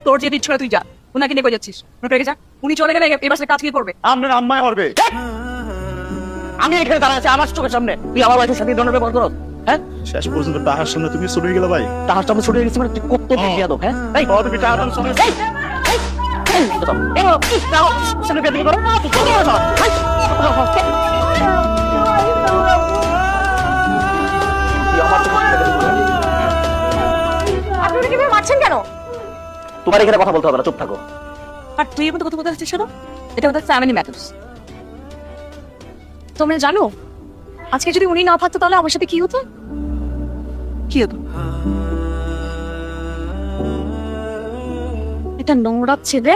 তোর যেতে ইচ্ছা তুই যা, ওনাকে নিয়ে কই যাচ্ছিস? রেখে যা, উনি চলে গেলে এবার কাজ কি করবে? আপনার আম্মায় করবে। আমি এখানে দাঁড়া আছি আমার চোখের সামনে, তুই আমার ওয়াইফের সাথে ধরনের ব্যবহার করো? হ্যাঁ, শেষ পর্যন্ত তাহার সামনে তুমি চলে গেলে ভাই। তাহার সামনে ছুটে গেছি মানে তুই কত দেখিয়া দো? হ্যাঁ এই তুমি টাহার সামনে আপনি কিভাবে মারছেন কেন? তোমার এখানে কথা বলতে হবে না, চুপ থাকো। আর তুই এর মতো কথা বলতে আসছিস কেন? এটা আমাদের ফ্যামিলি ম্যাটার্স। তোমরা জানো আজকে যদি উনি না থাকতো তাহলে আমার সাথে কি হতো? কি হতো? এটা নোংরা ছেলে,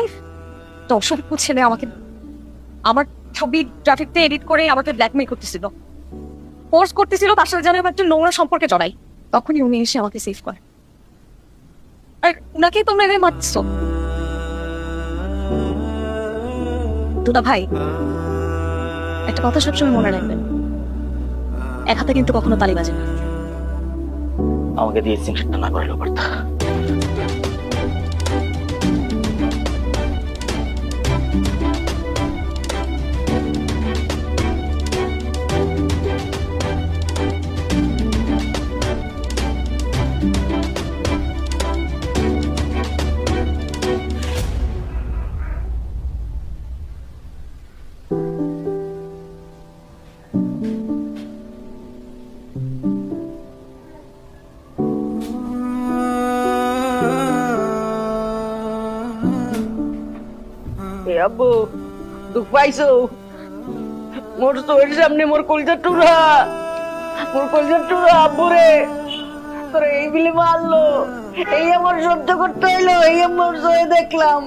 একটা অসভ্য ছেলে আমাকে আমার ছবি ট্রাফিকতে এডিট করে আমাকে ব্ল্যাকমেল করতেছিল, ফোর্স করতেছিল তার সাথে যেন আমি একটা নোংরা সম্পর্কে জড়াই। তখনই উনি এসে আমাকে সেভ করে। আর উনাকেই তোমরা এভাবে মারছো। দুলা ভাই, একটা কথা সবসময় মনে রাখবেন, এক হাতে কিন্তু কখনো তালি বাজে না। আমাকে দিয়ে সিনটা না করলেও পারতা। আব্বু দুঃখ পাইছো? মোর চোখের সামনে মোর কলিজার টুরা, মোর কলিজার টুরা আব্বু রে তোরে এই বিলে মারলো, এই আমার সহ্য করতে হইলো, এই আমার জয়ে দেখলাম।